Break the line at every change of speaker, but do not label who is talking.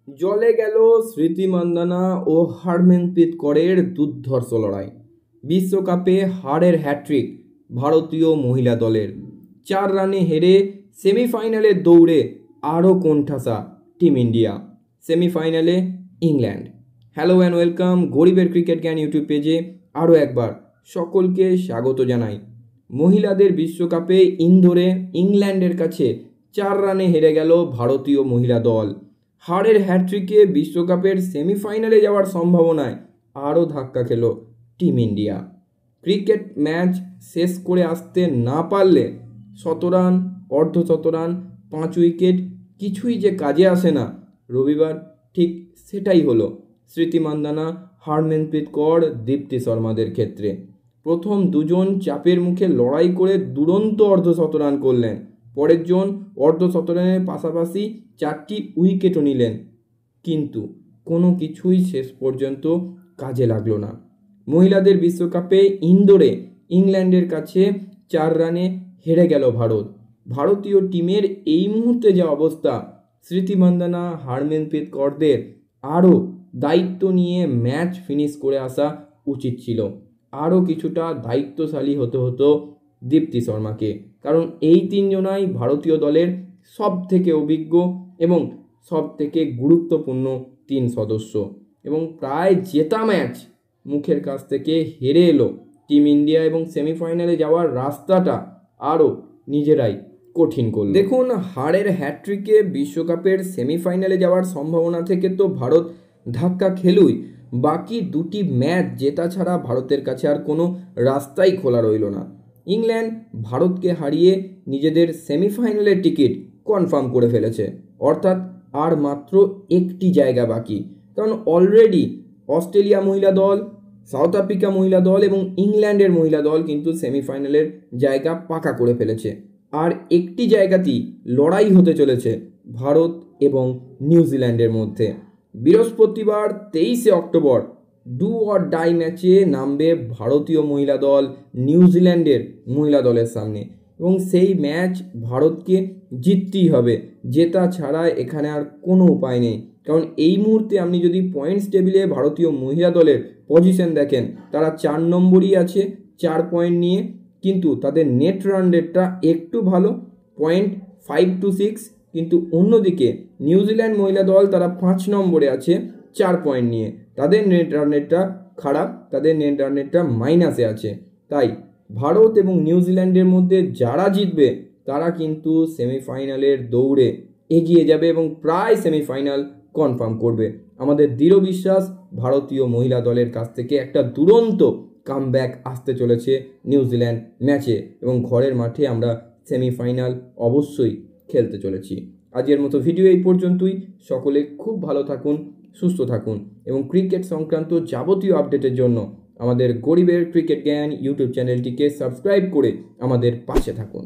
জলে গেল স্মৃতি মান্দানা ও হারম্যানপ্রীত কৌরের দুর্ধর্ষ লড়াই। বিশ্বকাপে হারের হ্যাট্রিক ভারতীয় মহিলা দলের। 4 রানে হেরে সেমিফাইনালের দৌড়ে আরও কোণঠাসা টিম ইন্ডিয়া। সেমিফাইনালে ইংল্যান্ড। হ্যালো অ্যান্ড ওয়েলকাম গরিবের ক্রিকেট জ্ঞান ইউটিউব পেজে আরও একবার সকলকে স্বাগত জানাই। মহিলাদের বিশ্বকাপে ইন্দোরে ইংল্যান্ডের কাছে 4 রানে হেরে গেল ভারতীয় মহিলা দল। হারের হ্যাট্রিকে বিশ্বকাপের সেমিফাইনালে যাওয়ার সম্ভাবনায় আরও ধাক্কা খেল টিম ইন্ডিয়া। ক্রিকেট ম্যাচ শেষ করে আসতে না পারলে 100 রান, অর্ধশতরান, 5 উইকেট কিছুই যে কাজে আসে না। রবিবার ঠিক সেটাই হলো স্মৃতি মান্দানা, হারম্যানপ্রীত কৌর, দীপ্তি শর্মাদের ক্ষেত্রে। প্রথম দুজন চাপের মুখে লড়াই করে দুরন্ত অর্ধশতরান করলেন। পরের জন অর্ধশতরানের পাশাপাশি 4টি উইকেটও নিলেন, কিন্তু কোনো কিছুই শেষ পর্যন্ত কাজে লাগলো না। মহিলাদের বিশ্বকাপে ইন্দোরে ইংল্যান্ডের কাছে 4 রানে হেরে গেল ভারত। ভারতীয় টিমের এই মুহূর্তে যে অবস্থা, স্মৃতি মান্দানা, হারম্যানপ্রীত কৌরদের আরও দায়িত্ব নিয়ে ম্যাচ ফিনিশ করে আসা উচিত ছিল। আরও কিছুটা দায়িত্বশালী হতে হতো দীপ্তি শর্মাকে, কারণ এই 3 জনাই ভারতীয় দলের সব থেকে অভিজ্ঞ এবং সব থেকে গুরুত্বপূর্ণ 3 সদস্য। এবং প্রায় জেতা ম্যাচ মুখের কাছ থেকে হেরে এলো টিম ইন্ডিয়া এবং সেমিফাইনালে যাওয়ার রাস্তাটা আরও নিজেরাই কঠিন করল। দেখুন, হারের হ্যাট্রিকে বিশ্বকাপের সেমিফাইনালে যাওয়ার সম্ভাবনা থেকে তো ভারত ধাক্কা খেলুই, বাকি 2টি ম্যাচ জেতা ছাড়া ভারতের কাছে আর কোনো রাস্তাই খোলা রইল না। ইংল্যান্ড ভারতকে হারিয়ে নিজেদের সেমিফাইনালের টিকিট কনফার্ম করে ফেলেছে, অর্থাৎ আর মাত্র একটি জায়গা বাকি। কারণ অলরেডি অস্ট্রেলিয়া মহিলা দল, সাউথ আফ্রিকা মহিলা দল এবং ইংল্যান্ডের মহিলা দল কিন্তু সেমিফাইনালের জায়গা পাকা করে ফেলেছে। আর একটি জায়গাতেই লড়াই হতে চলেছে ভারত এবং নিউজিল্যান্ডের মধ্যে। বৃহস্পতিবার 23শে অক্টোবর ডু অর ডাই ম্যাচে নামবে ভারতীয় মহিলা দল নিউজিল্যান্ডের মহিলা দলের সামনে, এবং সেই ম্যাচ ভারতকে জিততেই হবে। জেতা ছাড়া এখানে আর কোনো উপায় নেই। কারণ এই মুহূর্তে আপনি যদি পয়েন্টস টেবিলে ভারতীয় মহিলা দলের পজিশন দেখেন, তারা 4 নম্বরই আছে 4 পয়েন্ট নিয়ে, কিন্তু তাদের নেট রান রেটটা একটু ভালো, 0.526। কিন্তু অন্যদিকে নিউজিল্যান্ড মহিলা দল তারা 5 নম্বরে আছে 4 পয়েন্ট নিয়ে, তাদের নেট রান রেটটা খারাপ, তাদের নেট রান রেটটা মাইনাসে আছে। তাই ভারত এবং নিউজিল্যান্ডের মধ্যে যারা জিতবে তারা কিন্তু সেমিফাইনালের দৌড়ে এগিয়ে যাবে এবং প্রায় সেমিফাইনাল কনফার্ম করবে। আমাদের দৃঢ় বিশ্বাস ভারতীয় মহিলা দলের কাছ থেকে একটা দুরন্ত কামব্যাক আসতে চলেছে নিউজিল্যান্ড ম্যাচে, এবং ঘরের মাঠে আমরা সেমিফাইনাল অবশ্যই খেলতে চলেছি। আজকের মতো ভিডিও এই পর্যন্তই। সকলে খুব ভালো থাকুন, সুস্থ থাকুন এবং ক্রিকেট সংক্রান্ত যাবতীয় আপডেটের জন্য আমাদের গরিবের ক্রিকেট জ্ঞান ইউটিউব চ্যানেলটিকে সাবস্ক্রাইব করে আমাদের পাশে থাকুন।